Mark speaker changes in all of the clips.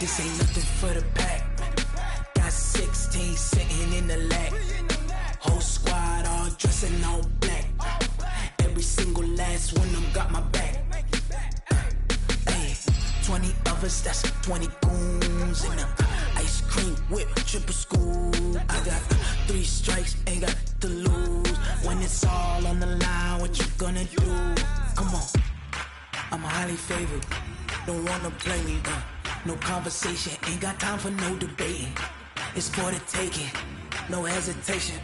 Speaker 1: This ain't nothing for the pack. Got 16 sitting in the lag. Whole squad all dressing all black. Every single last one of them got my back. Hey, 20 of us, that's 20 goons in the ice cream whip, triple scoop. I got 3 strikes, ain't got to lose. When it's all on the line, what you gonna do? Come on, I'm highly favored. Don't wanna play me, no conversation, ain't got time for no debating. It's for the taking, no hesitation.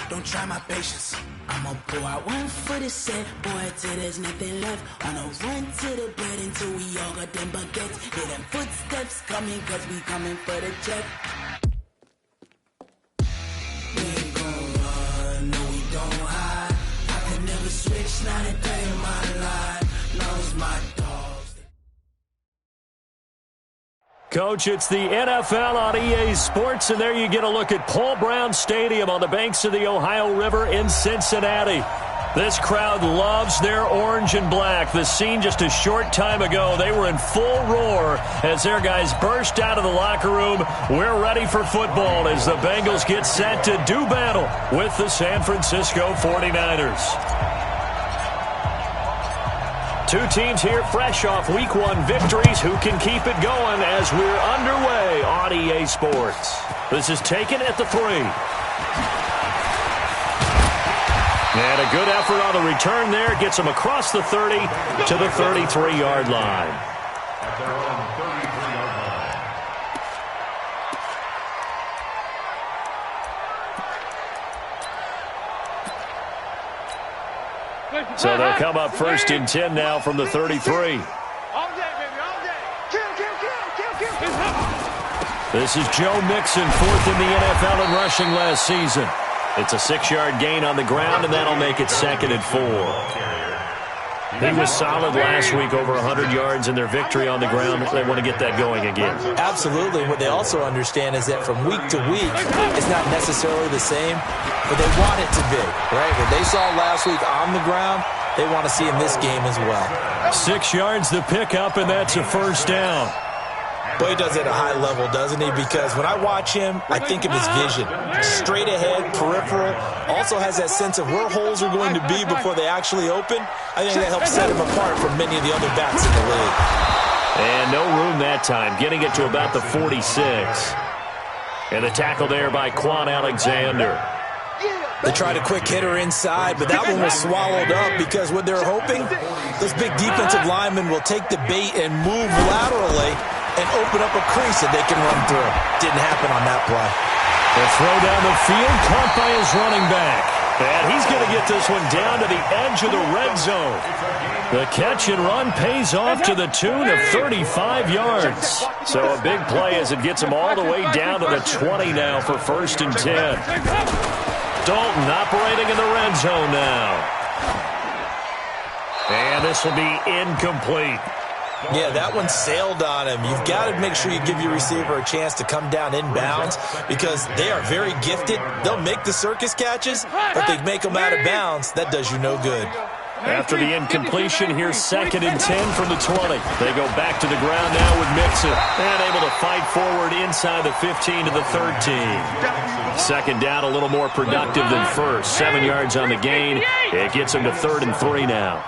Speaker 1: Don't try my patience. I'ma pour out one for the set, boy, till there's nothing left. Wanna run to the bread until we all got them baguettes. Hear them footsteps coming, cause we coming for the check. We ain't gon' run, no we don't hide. I could never switch, not a day in my life. Knows my dogs.
Speaker 2: Coach, it's the NFL on EA Sports, and there you get a look at Paul Brown Stadium on the banks of the Ohio River in Cincinnati. This crowd loves their orange and black. The scene just a short time ago, they were in full roar as their guys burst out of the locker room. We're ready for football as the Bengals get set to do battle with the San Francisco 49ers. Two teams here fresh off Week 1 victories. Who can keep it going as we're underway on EA Sports? This is taken at the 3. And a good effort on the return there. Gets them across the 30 to the 33-yard line. So they'll come up 1st and 10 now from the 33.
Speaker 3: All day, baby, all day. Kill.
Speaker 2: This is Joe Mixon, 4th in the NFL in rushing last season. It's a 6-yard gain on the ground, and that'll make it 2nd and 4. He was solid last week, over 100 yards in their victory on the ground. They want to get that going again.
Speaker 4: Absolutely. What they also understand is that from week to week, it's not necessarily the same, but they want it to be, right? What they saw last week on the ground, they want to see in this game as well.
Speaker 2: 6 yards the pickup, and that's a 1st down.
Speaker 4: Boy, he does it at a high level, doesn't he? Because when I watch him, I think of his vision. Straight ahead, peripheral. Also has that sense of where holes are going to be before they actually open. I think that helps set him apart from many of the other backs in the league.
Speaker 2: And no room that time, getting it to about the 46. And the tackle there by Quan Alexander.
Speaker 4: They tried a quick hitter inside, but that one was swallowed up because what they're hoping, those big defensive linemen will take the bait and move laterally and open up a crease that they can run through. Didn't happen on that play.
Speaker 2: The throw down the field, caught by his running back. And he's going to get this one down to the edge of the red zone. The catch and run pays off to the tune of 35 yards. So a big play as it gets him all the way down to the 20 now for 1st and 10. Dalton operating in the red zone now. And this will be incomplete.
Speaker 4: Yeah, that one sailed on him. You've got to make sure you give your receiver a chance to come down inbounds because they are very gifted. They'll make the circus catches, but they make them out of bounds. That does you no good.
Speaker 2: After the incompletion, here's 2nd and 10 from the 20. They go back to the ground now with Mixon. And able to fight forward inside the 15 to the 13. 2nd down, a little more productive than first. 7 yards on the gain. It gets them to 3rd and 3 now.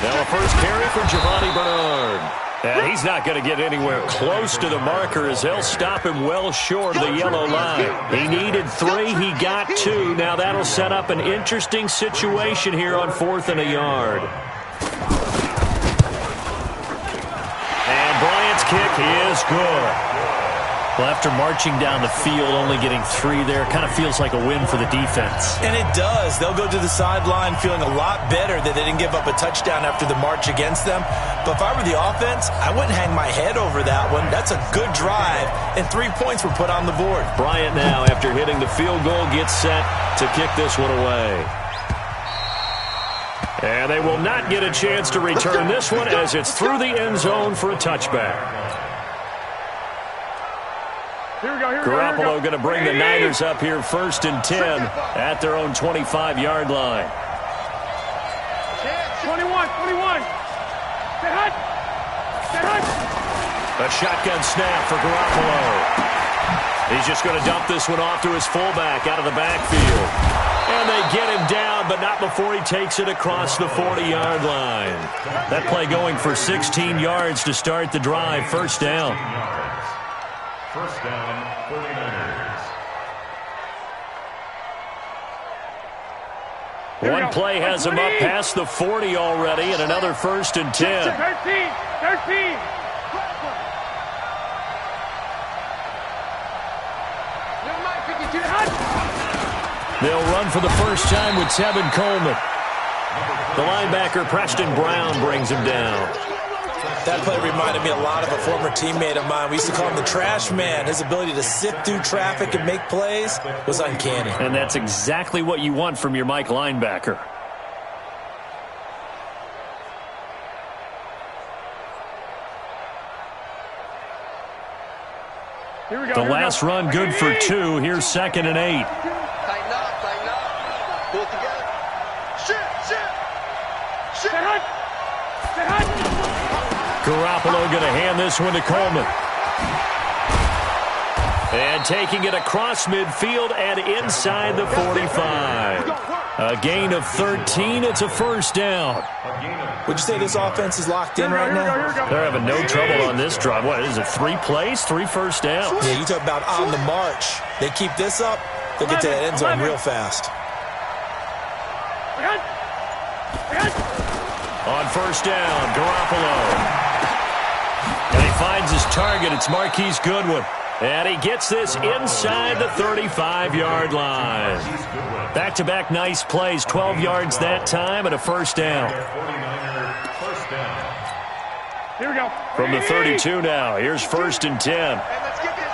Speaker 2: Now a first carry for Giovanni Bernard. And he's not going to get anywhere close to the marker as they'll stop him well short of the yellow line. He needed 3. He got 2. Now that'll set up an interesting situation here on 4th and a yard. And Bryant's kick is good. Well, after marching down the field, only getting 3 there, kind of feels like a win for the defense.
Speaker 4: And it does. They'll go to the sideline feeling a lot better that they didn't give up a touchdown after the march against them. But if I were the offense, I wouldn't hang my head over that one. That's a good drive, and 3 points were put on the board.
Speaker 2: Bryant now, after hitting the field goal, gets set to kick this one away. And they will not get a chance to return this one as it's through the end zone for a touchback. Garoppolo going to bring the Niners up here 1st and 10 at their own 25-yard line.
Speaker 3: 21. Stay hot.
Speaker 2: A shotgun snap for Garoppolo. He's just going to dump this one off to his fullback out of the backfield. And they get him down, but not before he takes it across the 40-yard line. That play going for 16 yards to start the drive. First down.
Speaker 5: First down, 49ers.
Speaker 2: One play has him up past the 40 already, and another 1st and 10.
Speaker 3: 13.
Speaker 2: They'll run for the first time with Tevin Coleman. The linebacker, Preston Brown, brings him down.
Speaker 4: That play reminded me a lot of a former teammate of mine. We used to call him the trash man. His ability to sift through traffic and make plays was uncanny.
Speaker 2: And that's exactly what you want from your Mike linebacker. The last run good for 2. Here's 2nd and 8.
Speaker 3: Tighten up. Pull it together. Shit.
Speaker 2: Garoppolo going to hand this one to Coleman. And taking it across midfield and inside the 45. A gain of 13. It's a first down.
Speaker 4: Would you say this offense is locked in right now?
Speaker 2: They're having no trouble on this drive. What is it, 3 plays, 3 first downs?
Speaker 4: Yeah, you talk about on the march. They keep this up, they'll get to that end zone real fast.
Speaker 2: On first down, Garoppolo. And he finds his target. It's Marquise Goodwin. And he gets this inside the 35-yard line. Back-to-back nice plays, 12 yards that time and a first down.
Speaker 3: Here we go.
Speaker 2: From the 32 now, here's 1st and 10.
Speaker 3: Hey, let's get this.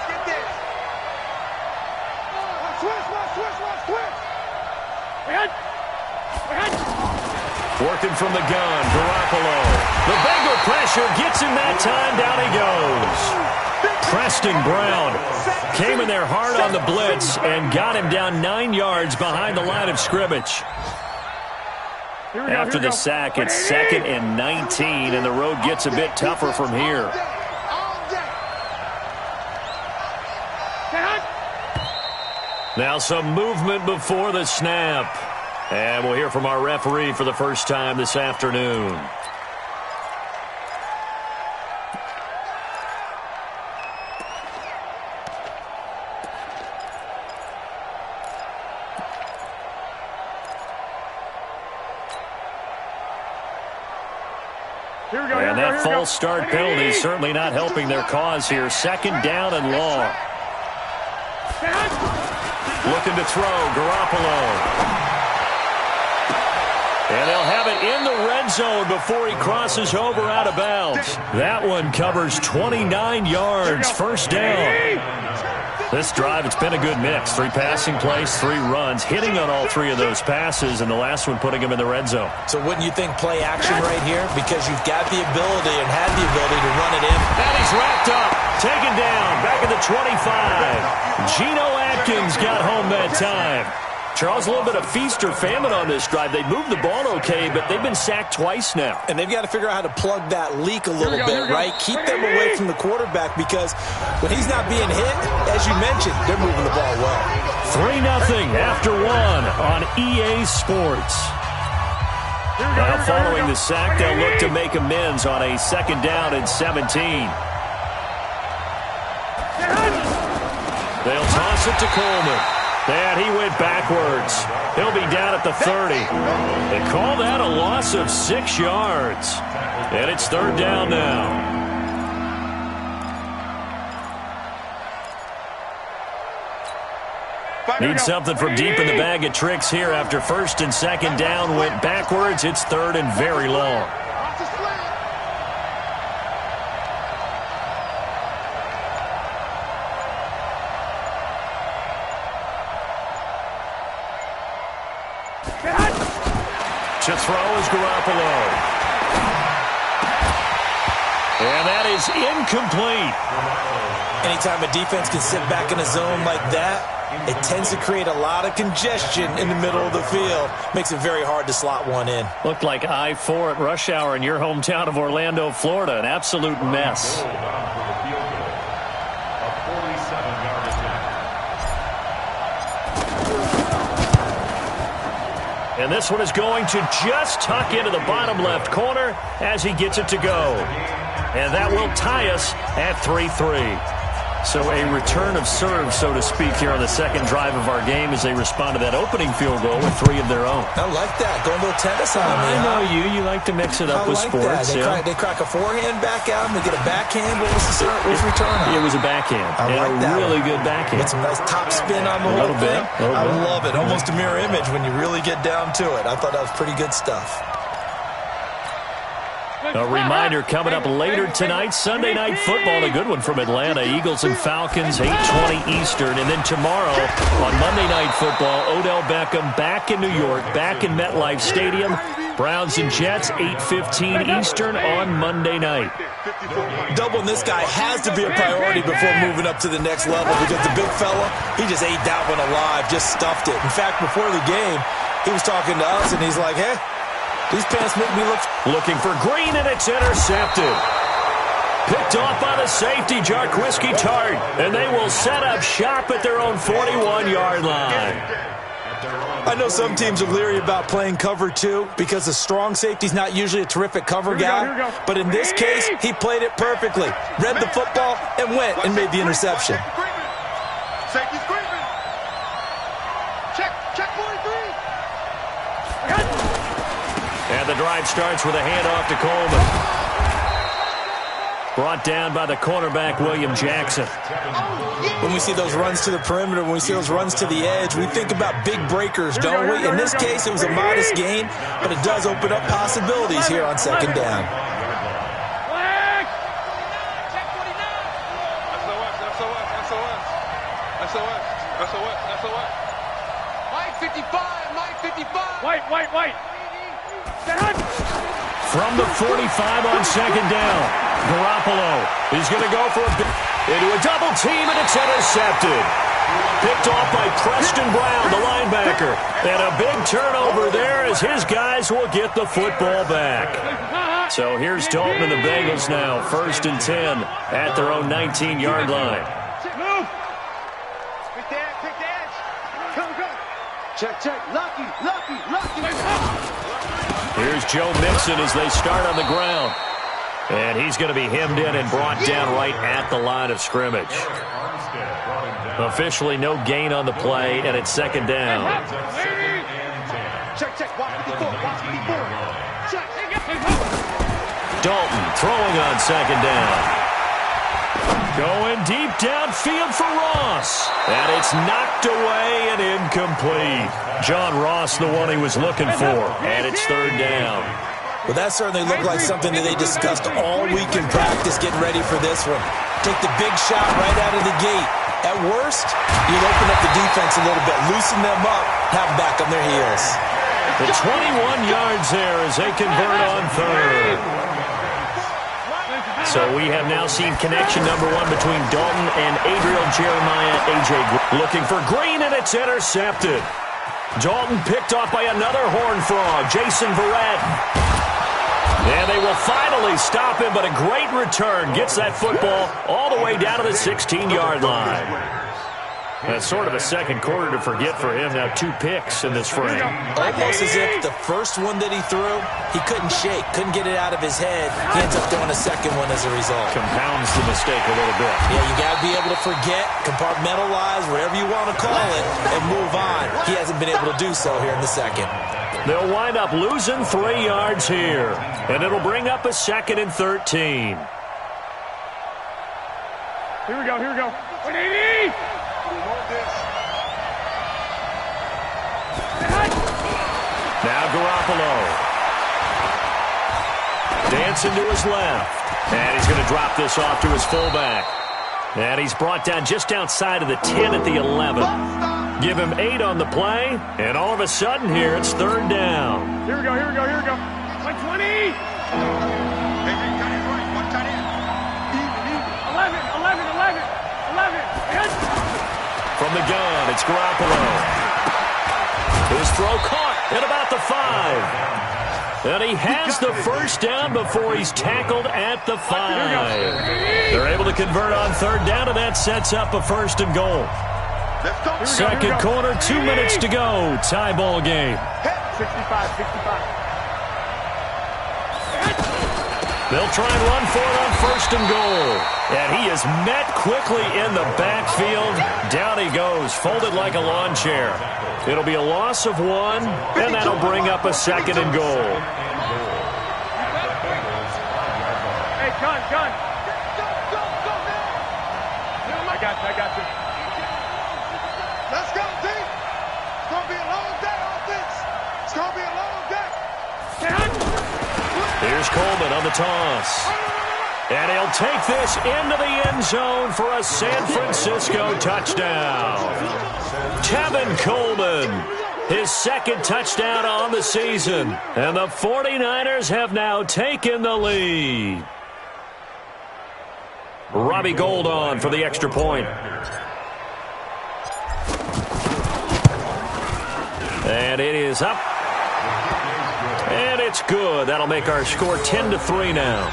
Speaker 3: Switch.
Speaker 2: Working from the gun, Garoppolo. The Bengal pressure gets him that time. Down he goes. Preston Brown came in there hard on the blitz and got him down 9 yards behind the line of scrimmage. After the sack, it's 2nd and 19, and the road gets a bit tougher from here. Now some movement before the snap. And we'll hear from our referee for the first time this afternoon. And that false start penalty is certainly not helping their cause here. 2nd down and long. Looking to throw, Garoppolo. And they'll have it in the red zone before he crosses over out of bounds. That one covers 29 yards. First down. This drive, it's been a good mix. 3 passing plays, 3 runs, hitting on all 3 of those passes, and the last one putting him in the red zone.
Speaker 4: So wouldn't you think play action right here? Because you've got the ability and had the ability to run it in.
Speaker 2: And he's wrapped up, taken down, back at the 25. Geno Atkins got home that time. Charles, a little bit of feast or famine on this drive. They moved the ball okay, but they've been sacked twice now.
Speaker 4: And they've got to figure out how to plug that leak a little bit, right? Keep them away from the quarterback because when he's not being hit, as you mentioned, they're moving the ball well.
Speaker 2: 3-0 after 1 on EA Sports. Now following the sack, they'll look to make amends on a 2nd down and 17. They'll toss it to Coleman. And he went backwards. He'll be down at the 30. They call that a loss of 6 yards. And it's 3rd down now. Need something from deep in the bag of tricks here after 1st and 2nd down went backwards. It's 3rd and very long. To throw is Garoppolo. And that is incomplete.
Speaker 4: Anytime a defense can sit back in a zone like that, it tends to create a lot of congestion in the middle of the field. Makes it very hard to slot one in.
Speaker 2: Looked like I-4 at rush hour in your hometown of Orlando, Florida. An absolute mess. And this one is going to just tuck into the bottom left corner as he gets it to go. And that will tie us at 3-3. So a return of serve, so to speak, here on the second drive of our game as they respond to that opening field goal with 3 of their own.
Speaker 4: I like that. Going a little tennis on me.
Speaker 2: I know you. You like to mix it up with sports.
Speaker 4: They crack a forehand back out and they get a backhand. What was the return on?
Speaker 2: It was a backhand.
Speaker 4: I like that.
Speaker 2: Really good backhand.
Speaker 4: With some nice top spin on the whole thing. I love it. Almost a mirror image when you really get down to it. I thought that was pretty good stuff.
Speaker 2: A reminder coming up later tonight, Sunday Night Football, a good one from Atlanta. Eagles and Falcons, 8:20 Eastern. And then tomorrow on Monday Night Football, Odell Beckham back in New York, back in MetLife Stadium. Browns and Jets, 8:15 Eastern on Monday night.
Speaker 4: Doubling this guy has to be a priority before moving up to the next level because the big fella, he just ate that one alive, just stuffed it. In fact, before the game, he was talking to us, and he's like, hey, these pants make me look...
Speaker 2: Looking for Green, and it's intercepted. Picked off by the safety, Jarquiski Tart. And they will set up shop at their own 41-yard line.
Speaker 4: I know some teams are leery about playing cover 2 because the strong safety's not usually a terrific cover guy. But in this case, he played it perfectly. Read the football and went and made the interception.
Speaker 3: Safety's creeping. Check 43.
Speaker 2: And the drive starts with a handoff to Coleman. Brought down by the cornerback, William Jackson.
Speaker 4: When we see those runs to the perimeter, when we see those runs to the edge, we think about big breakers, don't we? In this case, it was a modest gain, but it does open up possibilities here on second down.
Speaker 3: White.
Speaker 2: From the 45 on second down, Garoppolo is going to go for into a double team, and it's intercepted. Picked off by Preston Brown, the linebacker. And a big turnover there as his guys will get the football back. So here's Dalton and the Bengals now, 1st and 10 at their own 19-yard line.
Speaker 3: Move. Quick the edge. Come. Check. Lucky.
Speaker 2: Here's Joe Mixon as they start on the ground. And he's going to be hemmed in and brought down right at the line of scrimmage. Officially no gain on the play, and it's second down.
Speaker 3: Check. Watch 54. Check.
Speaker 2: Dalton throwing on second down. Going deep downfield for Ross. And it's knocked away and incomplete. John Ross, the one he was looking for. And it's third down.
Speaker 4: Well, that certainly looked like something that they discussed all week in practice getting ready for this one. Take the big shot right out of the gate. At worst, you'll open up the defense a little bit, loosen them up, have them back on their heels.
Speaker 2: The 21 yards there as they convert on third. So we have now seen connection number 1 between Dalton and Adriel Jeremiah. A.J. looking for Green, and it's intercepted. Dalton picked off by another Horned Frog, Jason Verrett. And they will finally stop him, but a great return gets that football all the way down to the 16-yard line. That's sort of a second quarter to forget for him. Now 2 picks in this frame.
Speaker 4: Almost as if the first one that he threw, he couldn't shake, couldn't get it out of his head. He ends up throwing a second one as a result.
Speaker 2: Compounds the mistake a little bit.
Speaker 4: Yeah, you got to be able to forget, compartmentalize, whatever you want to call it, and move on. He hasn't been able to do so here in the second.
Speaker 2: They'll wind up losing 3 yards here, and it'll bring up a 2nd and 13.
Speaker 3: Here we go. 180.
Speaker 2: Now Garoppolo. Dancing to his left. And he's going to drop this off to his fullback. And he's brought down just outside of the 10 at the 11. Give him 8 on the play. And all of a sudden here, it's third down.
Speaker 3: Here we go. 120. 11.
Speaker 2: From the gun, it's Garoppolo. His throw caught at about the 5. And he has the first down before he's tackled at the 5. They're able to convert on third down, and that sets up a 1st and goal. Second quarter, 2 minutes to go. Tie ball game.
Speaker 3: 65.
Speaker 2: They'll try and run for it on first and goal. And he is met quickly in the backfield. Down he goes, folded like a lawn chair. It'll be a loss of 1, and that'll bring up a second and goal.
Speaker 3: Hey, gun. I got you. Let's go, team. It's going to be a long day, offense. It's going to be a long day.
Speaker 2: Here's Coleman on the toss. And he'll take this into the end zone for a San Francisco touchdown. Tevin Coleman, his second touchdown on the season. And the 49ers have now taken the lead. Robbie Gould on for the extra point. And it is up. And it's good. That'll make our score 10-3 now.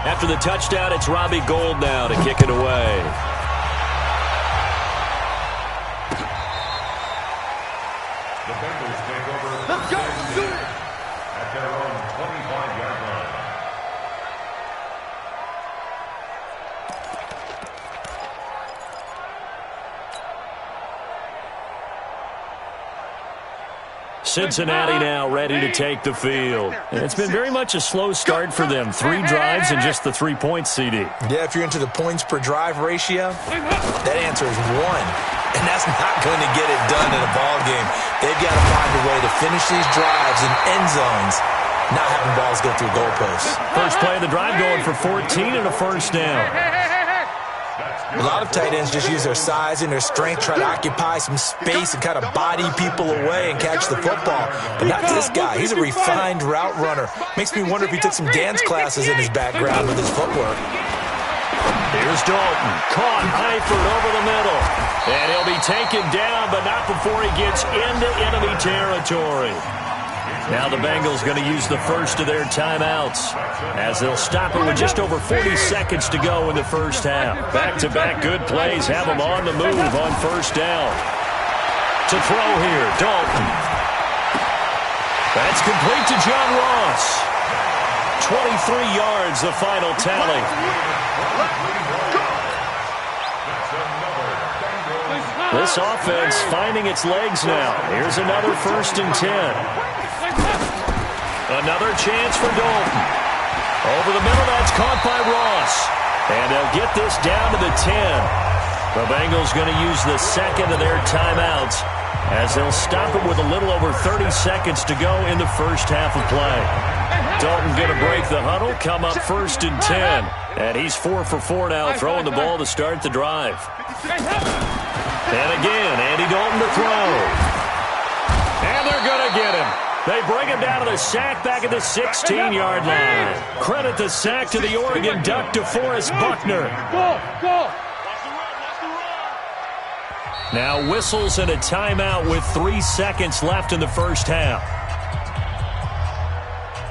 Speaker 2: After the touchdown, it's Robbie Gould now to kick it away.
Speaker 3: Let's go. Do it.
Speaker 5: At their own 25-yard line.
Speaker 2: Cincinnati now ready to take the field. And it's been very much a slow start for them. 3 drives and just the 3 points, CD.
Speaker 4: Yeah, if you're into the points per drive ratio, that answer is 1. And that's not going to get it done in a ball game. They've got to find a way to finish these drives in end zones, not having balls go through goalposts.
Speaker 2: First play of the drive going for 14 and a first down.
Speaker 4: A lot of tight ends just use their size and their strength, try to occupy some space and kind of body people away and catch the football. But not this guy. He's a refined route runner. Makes me wonder if he took some dance classes in his background with his footwork.
Speaker 2: Here's Dalton. Caught Eifert over the middle. And he'll be taken down, but not before he gets into enemy territory. Now the Bengals going to use the first of their timeouts as they'll stop it with just over 40 seconds to go in the first half. Back-to-back good plays have them on the move on first down. To throw here, Dalton. That's complete to John Ross. 23 yards, the final tally. This offense finding its legs now. Here's another 1st and 10. Another chance for Dalton. Over the middle, that's caught by Ross. And they'll get this down to the 10. The Bengals going to use the second of their timeouts as they'll stop it with a little over 30 seconds to go in the first half of play. Dalton going to break the huddle, come up 1st and 10. And he's 4 for 4 now, throwing the ball to start the drive. And again, Andy Dalton to throw. And they're going to get him. They bring him down to the sack back at the 16-yard line. Credit the sack to the Oregon Duck, DeForest Buckner.
Speaker 3: Go.
Speaker 2: Now whistles and a timeout with 3 seconds left in the first half.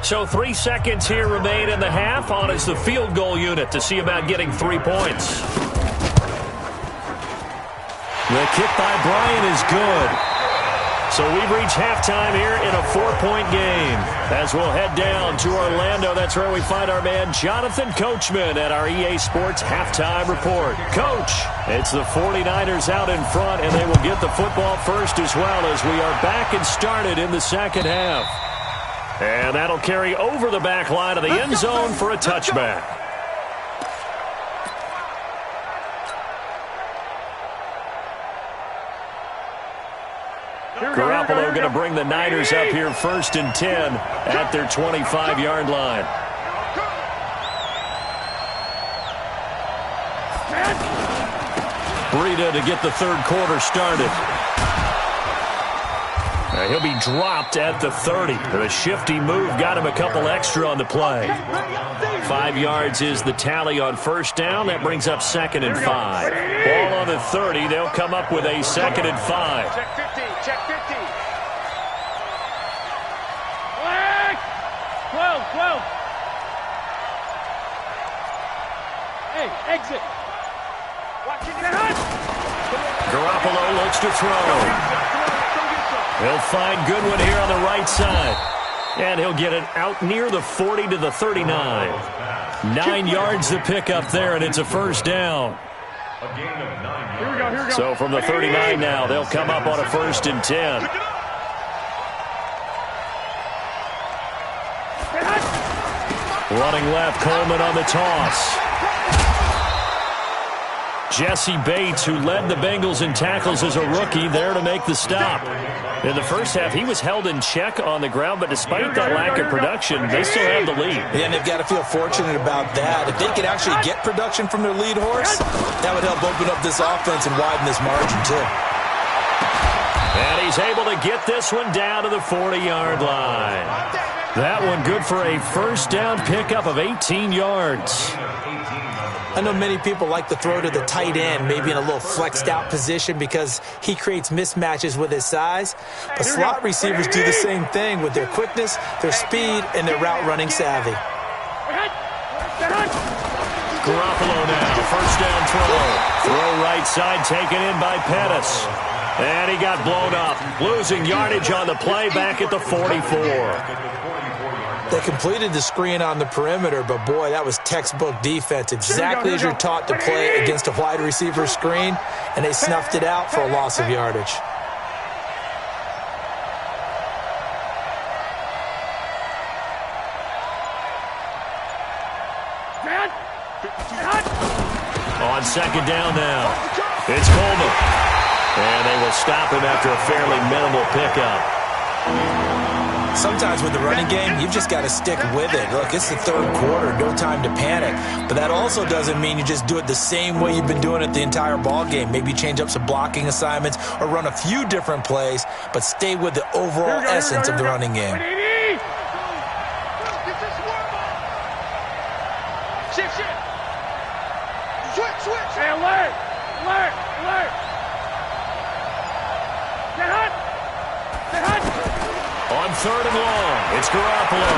Speaker 2: So 3 seconds here remain in the half. On is the field goal unit to see about getting 3 points. The kick by Bryant is good. So we've reached halftime here in a 4-point game. As we'll head down to Orlando, that's where we find our man Jonathan Coachman at our EA Sports Halftime Report. Coach, it's the 49ers out in front, and they will get the football first as well as we are back and started in the second half. And that'll carry over the back line of the end zone for a touchback. Garoppolo going to bring the Niners up here 1st and 10 at their 25-yard line. Breida to get the third quarter started. He'll be dropped at the 30. The shifty move got him a couple extra on the play. 5 yards is the tally on first down. That brings up 2nd and 5. Ball on the 30. They'll come up with a 2nd and 5.
Speaker 3: Check 50. Check 50.
Speaker 6: 12. Hey, exit.
Speaker 2: Garoppolo looks to throw. He'll find Goodwin here on the right side. And he'll get it out near the 40 to the 39. 9 yards to pick up there, and it's a first down.
Speaker 6: Here we go.
Speaker 2: So from the 39 now, they'll come up on a 1st and 10. Running left, Coleman on the toss. Jesse Bates, who led the Bengals in tackles as a rookie, there to make the stop. In the first half, he was held in check on the ground, but despite that lack of production, they still have the lead.
Speaker 4: Yeah, and they've got to feel fortunate about that. If they could actually get production from their lead horse, that would help open up this offense and widen this margin, too.
Speaker 2: And he's able to get this one down to the 40-yard line. That one good for a first down pickup of 18 yards.
Speaker 4: I know many people like to throw to the tight end, maybe in a little flexed out position because he creates mismatches with his size. But slot receivers do the same thing with their quickness, their speed, and their route running savvy.
Speaker 2: Garoppolo now, first down throw. Throw right side taken in by Pettis. And he got blown up, losing yardage on the play back at the 44.
Speaker 4: They completed the screen on the perimeter, but boy, that was textbook defense, exactly as you're taught to play against a wide receiver screen, and they snuffed it out for a loss of yardage.
Speaker 2: On second down now, it's Coleman. And they will stop him after a fairly minimal pickup.
Speaker 4: Sometimes with the running game, you've just got to stick with it. Look, it's the third quarter, no time to panic. But that also doesn't mean you just do it the same way you've been doing it the entire ball game. Maybe change up some blocking assignments or run a few different plays, but stay with the overall essence of the running game.
Speaker 3: Shift. Switch.
Speaker 6: Hey, alert. Get hot.
Speaker 2: On third and long, it's Garoppolo.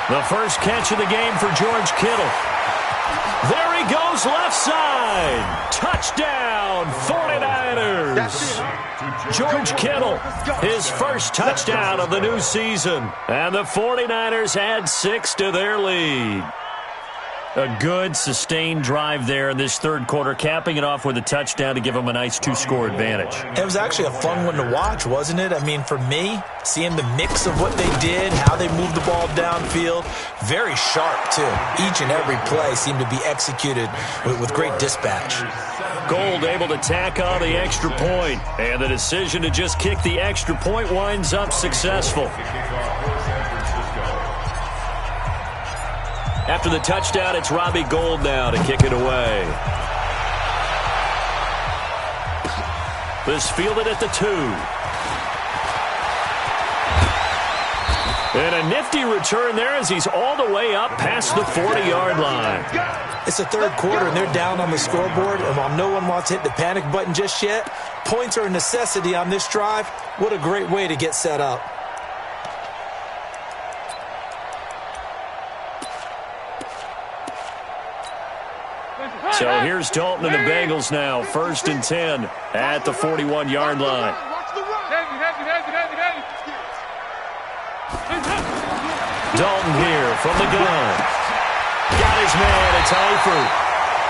Speaker 2: The first catch of the game for George Kittle. There he goes, left side. Touchdown, 49ers. George Kittle, his first touchdown of the new season. And the 49ers add 6 to their lead. A good, sustained drive there in this third quarter, capping it off with a touchdown to give them a nice 2-score advantage.
Speaker 4: It was actually a fun one to watch, wasn't it? I mean, for me, seeing the mix of what they did, how they moved the ball downfield, very sharp, too. Each and every play seemed to be executed with great dispatch.
Speaker 2: Gold able to tack on the extra point, and the decision to just kick the extra point winds up successful. After the touchdown, it's Robbie Gould now to kick it away. This fielded at the 2. And a nifty return there as he's all the way up past the 40-yard line.
Speaker 4: It's the third quarter, and they're down on the scoreboard, and while no one wants to hit the panic button just yet, points are a necessity on this drive. What a great way to get set up.
Speaker 2: So here's Dalton and the Bengals now, 1st and 10 at the 41-yard line. Dalton here from the gun. Got his man, it's Eifert.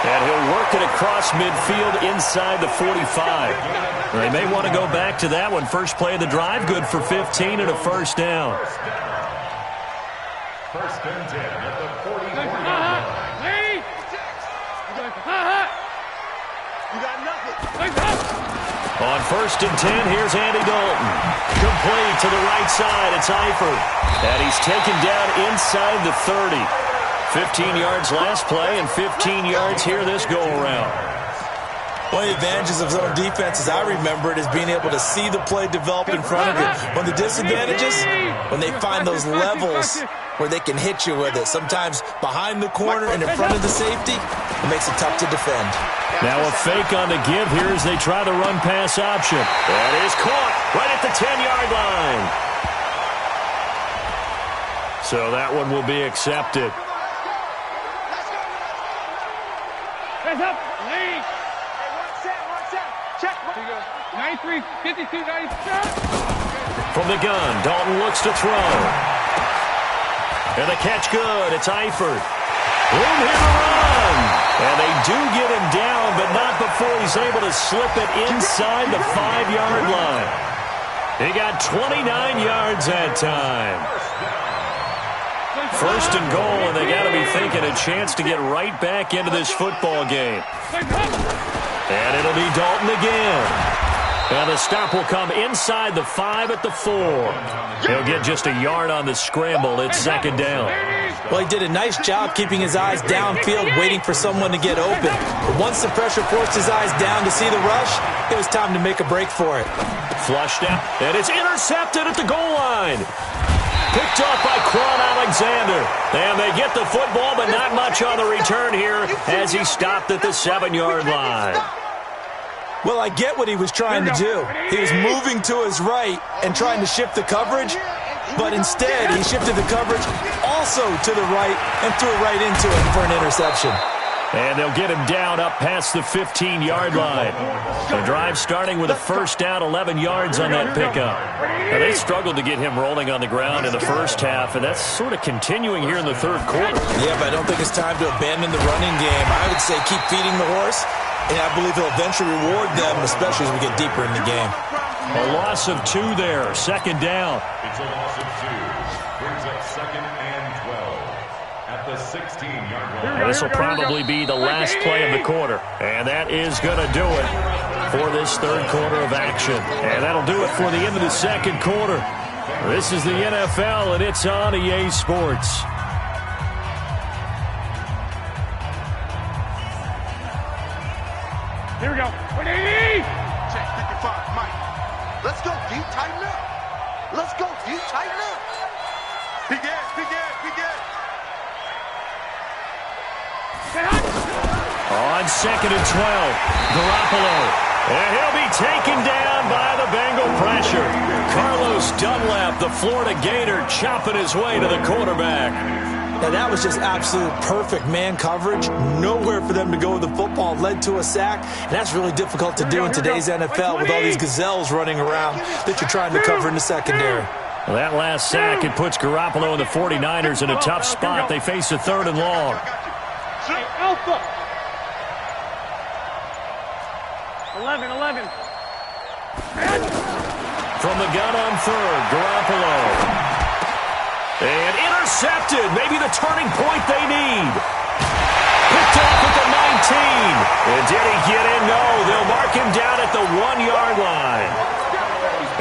Speaker 2: And he'll work it across midfield inside the 45. They may want to go back to that one. First play of the drive, good for 15 and a first down.
Speaker 5: 1st and 10 at the 41-yard line.
Speaker 2: On 1st and 10, here's Andy Dalton. Complete to the right side, it's Eifert. And he's taken down inside the 30. 15 yards last play and 15 yards here this go-around.
Speaker 4: One of the advantages of zone defense, as I remember it, is being able to see the play develop in front of you. One of the disadvantages, when they find those levels where they can hit you with it. Sometimes behind the corner and in front of the safety, it makes it tough to defend.
Speaker 2: Now a fake on the give here as they try the run-pass option. That is caught right at the 10-yard line. So that one will be accepted.
Speaker 6: Hands up. Lead. One set. Check. 93, 52, 97.
Speaker 2: From the gun, Dalton looks to throw. And the catch good. It's Eifert. Room here to run. And they do get him down, but not before he's able to slip it inside the 5-yard line. He got 29 yards that time. First and goal, and they got to be thinking a chance to get right back into this football game. And it'll be Dalton again. And the stop will come inside the 5 at the 4. He'll get just a yard on the scramble. It's second down.
Speaker 4: Well, he did a nice job keeping his eyes downfield, waiting for someone to get open. But once the pressure forced his eyes down to see the rush, it was time to make a break for it.
Speaker 2: Flushed out, and it's intercepted at the goal line. Picked off by Quan Alexander. And they get the football, but not much on the return here as he stopped at the 7-yard line.
Speaker 4: Well, I get what he was trying to do. He was moving to his right and trying to shift the coverage, but instead he shifted the coverage also to the right and threw it right into it for an interception.
Speaker 2: And they'll get him down up past the 15-yard line. The drive starting with a first down, 11 yards on that pickup. Now, they struggled to get him rolling on the ground in the first half, and that's sort of continuing here in the third quarter.
Speaker 4: Yeah, but I don't think it's time to abandon the running game. I would say keep feeding the horse, and I believe he'll eventually reward them, especially as we get deeper in the game.
Speaker 2: A loss of 2 there, second down.
Speaker 5: It's a loss of 2. Brings up second and 12 at the 16-yard line.
Speaker 2: This will probably be the last play of the quarter, and that is going to do it for this third quarter of action. And that'll do it for the end of the second quarter. This is the NFL, and it's on EA Sports.
Speaker 6: Here we go. 180.
Speaker 3: Check 55, Mike. Let's go, D. Tighten up. Let's go, D. Tighten up. Big ass.
Speaker 2: On second and 12, Garoppolo. And he'll be taken down by the Bengal pressure. Carlos Dunlap, the Florida Gator, chopping his way to the quarterback.
Speaker 4: Now, that was just absolute perfect man coverage. Nowhere for them to go with the football. Led to a sack. And that's really difficult to do in today's NFL with all these gazelles running around that you're trying to cover in the secondary.
Speaker 2: Well, that last sack, it puts Garoppolo and the 49ers in a tough spot. They face a third and long.
Speaker 6: Alpha. 11.
Speaker 2: From the gun on third, Garoppolo. And intercepted. Maybe the turning point they need. Picked off at the 19. And did he get in? No. They'll mark him down at the 1-yard line.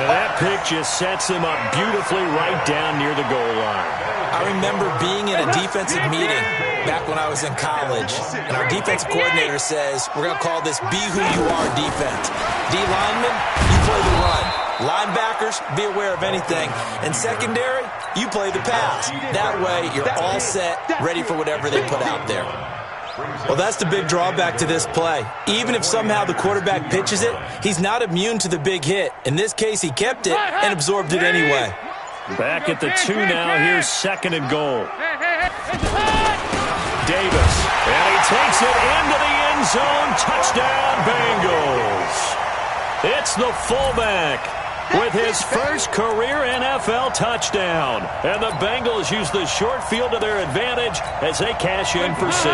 Speaker 2: And that pick just sets him up beautifully right down near the goal line.
Speaker 4: I remember being in a defensive meeting back when I was in college, and our defensive coordinator says, we're going to call this Be Who You Are defense. D linemen, you play the run. Linebackers, be aware of anything. And secondary, you play the pass. That way, you're all set, ready for whatever they put out there. Well, that's the big drawback to this play. Even if somehow the quarterback pitches it, he's not immune to the big hit. In this case, he kept it and absorbed it anyway.
Speaker 2: Back at the 2 now. Here's second and goal. Davis. And he takes it into the end zone. Touchdown, Bengals. It's the fullback with his first career NFL touchdown. And the Bengals use the short field to their advantage as they cash in for 6.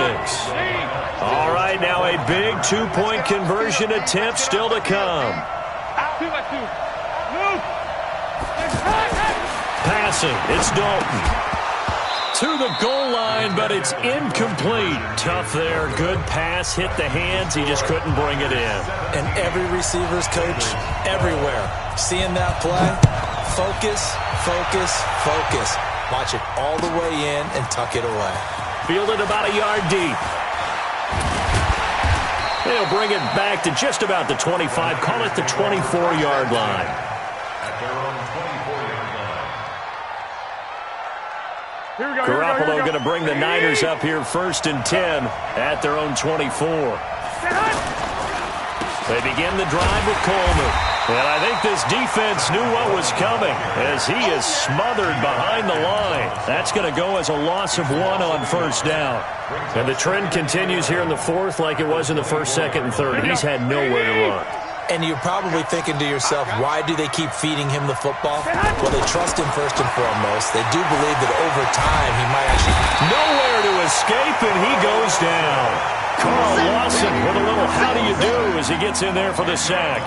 Speaker 2: All right, now a big 2-point conversion attempt still to come.
Speaker 6: 2 by 2. Move.
Speaker 2: Passing, it's Dalton. To the goal line, but it's incomplete. Tough there, good pass, hit the hands, he just couldn't bring it in.
Speaker 4: And every receiver's coach everywhere, seeing that play, focus. Watch it all the way in and tuck it away.
Speaker 2: Fielded about a yard deep. They'll bring it back to just about the 25, call it the 24-yard line.
Speaker 5: At their own 24-yard line.
Speaker 2: Garoppolo going to bring the Niners up here 1st and 10 at their own 24. They begin the drive with Coleman. And I think this defense knew what was coming as he is smothered behind the line. That's going to go as a loss of 1 on 1st down. And the trend continues here in the 4th like it was in the 1st, 2nd, and 3rd. He's had nowhere to run.
Speaker 4: And you're probably thinking to yourself, why do they keep feeding him the football? Well, they trust him first and foremost. They do believe that over time he might actually...
Speaker 2: Nowhere to escape, and he goes down. Carl Lawson with a little how do you do as he gets in there for the sack.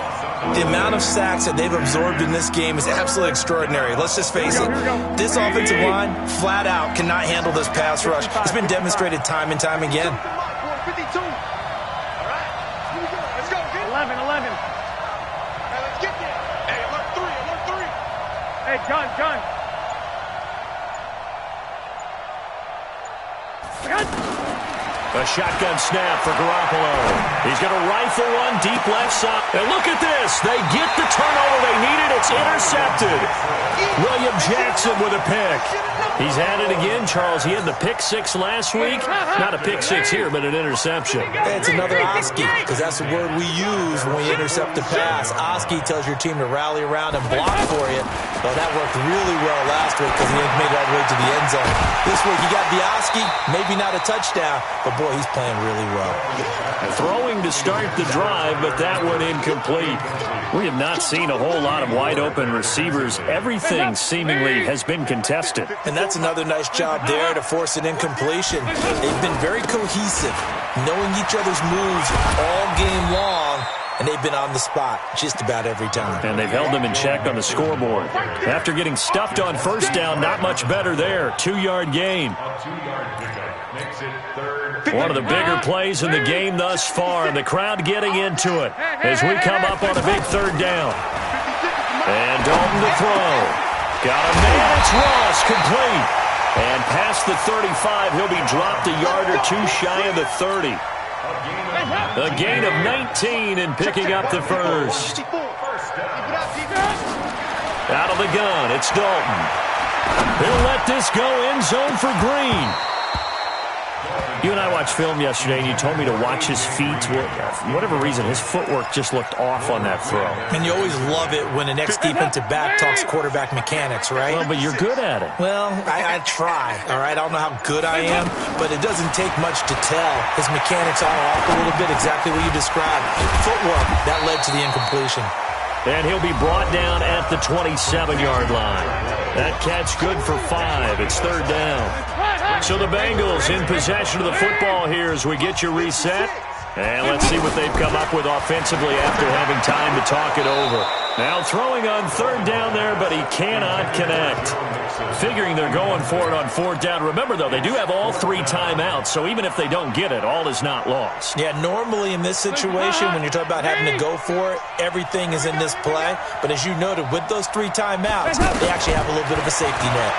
Speaker 4: The amount of sacks that they've absorbed in this game is absolutely extraordinary. Let's just face it. This offensive line, flat out, cannot handle this pass rush. It's been demonstrated time and time again.
Speaker 3: 52. All right. Here we go. Let's go.
Speaker 6: 11.
Speaker 3: Hey, let's get there. Hey, alert 3.
Speaker 6: Hey, John.
Speaker 2: A shotgun snap for Garoppolo. He's going to rifle one deep left side. And look at this. They get the turnover they needed. It's intercepted. William Jackson with a pick. He's had it again, Charles. He had the pick 6 last week. Not a pick 6 here, but an interception.
Speaker 4: It's another Oski, because that's the word we use when we intercept a pass. Oski tells your team to rally around and block for you. Well, that worked really well last week because he made it all the way to the end zone. This week, he got the Oski, maybe not a touchdown, but boy, he's playing really well.
Speaker 2: Throwing to start the drive, but that one incomplete. We have not seen a whole lot of wide-open receivers. Everything seemingly has been contested.
Speaker 4: And that's another nice job there to force an incompletion. They've been very cohesive, knowing each other's moves all game long, and they've been on the spot just about every time.
Speaker 2: And they've held them in check on the scoreboard. After getting stuffed on 1st down, not much better there. 2-yard gain. One of the bigger plays in the game thus far, and the crowd getting into it as we come up on a big 3rd down. And Dalton to throw. Got a man, it's Ross, complete. And past the 35, he'll be dropped a yard or 2 shy of the 30. A gain of 19 and picking up the 1st. Out of the gun, it's Dalton. He'll let this go end zone for Green. You and I watched film yesterday, and you told me to watch his feet. For whatever reason, his footwork just looked off on that throw.
Speaker 4: And you always love it when the next defensive back talks quarterback mechanics, right?
Speaker 2: Well, but you're good at it.
Speaker 4: Well, I try, all right? I don't know how good I am, but it doesn't take much to tell. His mechanics are off a little bit, exactly what you described. Footwork, that led to the incompletion.
Speaker 2: And he'll be brought down at the 27-yard line. That catch good for 5. It's 3rd down. So the Bengals in possession of the football here as we get you reset. And let's see what they've come up with offensively after having time to talk it over. Now throwing on 3rd down there, but he cannot connect. Figuring they're going for it on 4th down. Remember, though, they do have all 3 timeouts, so even if they don't get it, all is not lost.
Speaker 4: Yeah, normally in this situation, when you're talking about having to go for it, everything is in this play. But as you noted, with those 3 timeouts, they actually have a little bit of a safety net.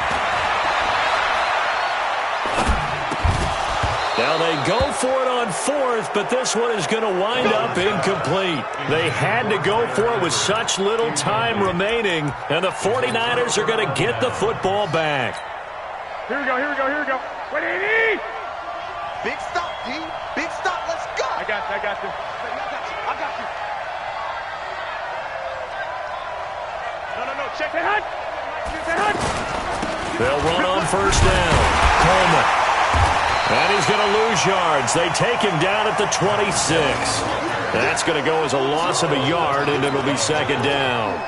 Speaker 2: Now they go for it on 4th, but this one is going to wind up incomplete. They had to go for it with such little time remaining, and the 49ers are going to get the football back.
Speaker 6: Here we go. 180!
Speaker 3: Big stop, D. Big stop. Let's go.
Speaker 6: I got you.
Speaker 3: I got you. No. Check it out.
Speaker 2: They'll run on 1st down. Coleman. And he's going to lose yards. They take him down at the 26. That's going to go as a loss of a yard, and it'll be 2nd down.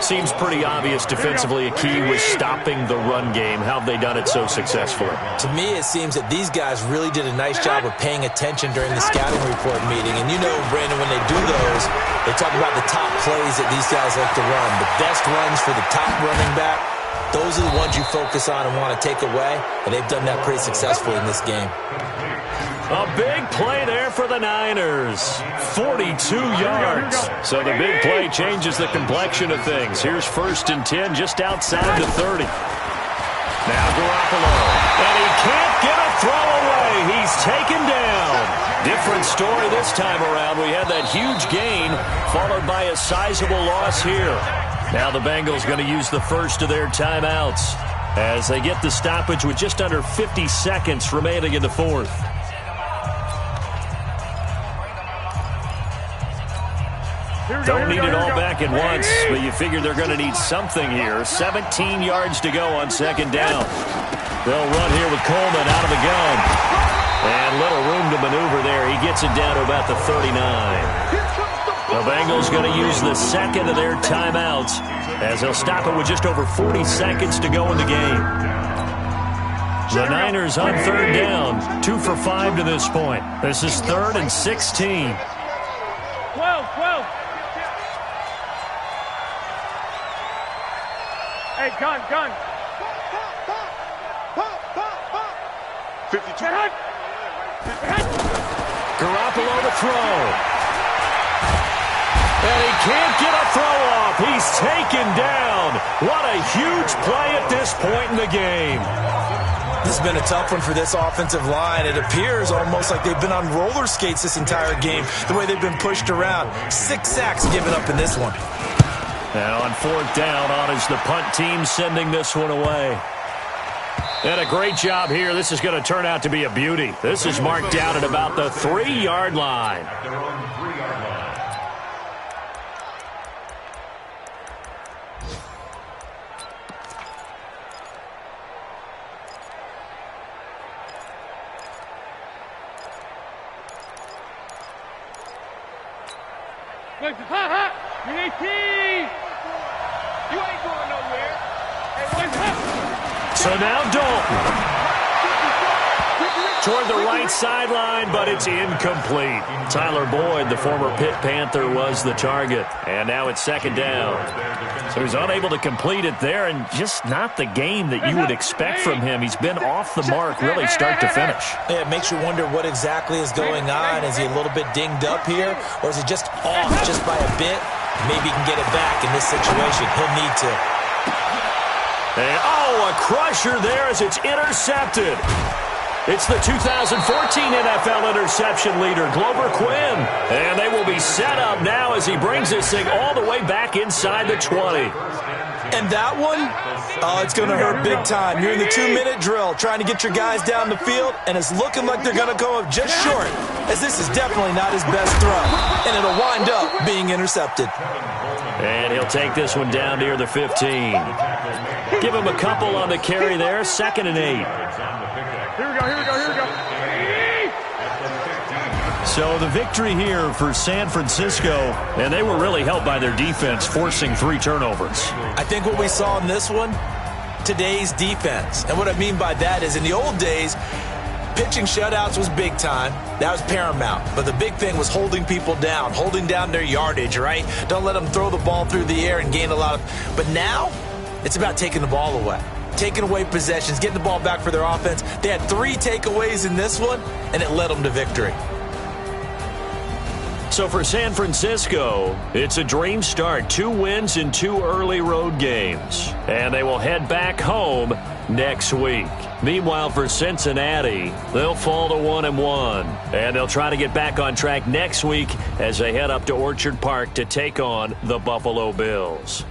Speaker 2: Seems pretty obvious defensively a key was stopping the run game. How have they done it so successfully?
Speaker 4: To me, it seems that these guys really did a nice job of paying attention during the scouting report meeting. And you know, Brandon, when they do those, they talk about the top plays that these guys like to run. The best runs for the top running back. Those are the ones you focus on and want to take away, and they've done that pretty successfully in this game.
Speaker 2: A big play there for the Niners. 42 yards. So the big play changes the complexion of things. Here's 1st and 10 just outside the 30. Now Garoppolo. And he can't get a throw away. He's taken down. Different story this time around. We had that huge gain followed by a sizable loss here. Now the Bengals going to use the first of their timeouts. as they get the stoppage with just under 50 seconds remaining in the fourth. Don't need it all back at once, but you figure they're going to need something here. 17 yards to go on second down. They'll run here with Coleman out of the gun. And little room to maneuver there. He gets it down to about the 39. The Bengals going to use the second of their timeouts as they'll stop it with just over 40 seconds to go in the game. The Niners on third down, 2 for 5 to this point. This is 3rd and 16.
Speaker 6: 12. Hey, gun.
Speaker 3: 52.
Speaker 2: Garoppolo to throw. And he can't get a throw off. He's taken down. What a huge play at this point in the game.
Speaker 4: This has been a tough one for this offensive line. It appears almost like they've been on roller skates this entire game, the way they've been pushed around. 6 sacks given up in this one.
Speaker 2: Now on fourth down, on is the punt team sending this one away. And a great job here. This is going to turn out to be a beauty. This is marked down at about the 3-yard line. So now Dalton toward the right sideline, but it's incomplete. Tyler Boyd, the former Pitt Panther, was the target. And now it's second down. So he's unable to complete it there, and just not the game that you would expect from him. He's been off the mark really start to finish.
Speaker 4: Yeah, it makes you wonder what exactly is going on. Is he a little bit dinged up here, or is he just off just by a bit? Maybe he can get it back in this situation. He'll need to.
Speaker 2: And, a crusher there as it's intercepted. It's the 2014 NFL interception leader, Glover Quinn. And they will be set up now as he brings this thing all the way back inside the 20.
Speaker 4: And that one, it's going to hurt big time. You're in the 2-minute drill trying to get your guys down the field, and it's looking like they're going to go up just short, as this is definitely not his best throw. And it'll wind up being intercepted.
Speaker 2: And he'll take this one down near the 15. Give him a couple on the carry there, 2nd and 8.
Speaker 6: Here we go.
Speaker 2: So the victory here for San Francisco, and they were really helped by their defense forcing 3 turnovers.
Speaker 4: I think what we saw in this one, today's defense. And what I mean by that is in the old days, pitching shutouts was big time. That was paramount. But the big thing was holding people down, holding down their yardage, right? Don't let them throw the ball through the air and gain a lot of... But now, it's about taking the ball away. Taking away possessions, getting the ball back for their offense. They had 3 takeaways in this one, and it led them to victory.
Speaker 2: So for San Francisco, it's a dream start. 2 wins in 2 early road games. And they will head back home next week. Meanwhile, for Cincinnati, they'll fall to 1-1. And they'll try to get back on track next week as they head up to Orchard Park to take on the Buffalo Bills.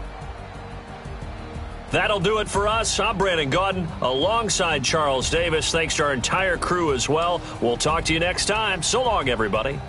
Speaker 2: That'll do it for us. I'm Brandon Gaudin alongside Charles Davis. Thanks to our entire crew as well. We'll talk to you next time. So long, everybody.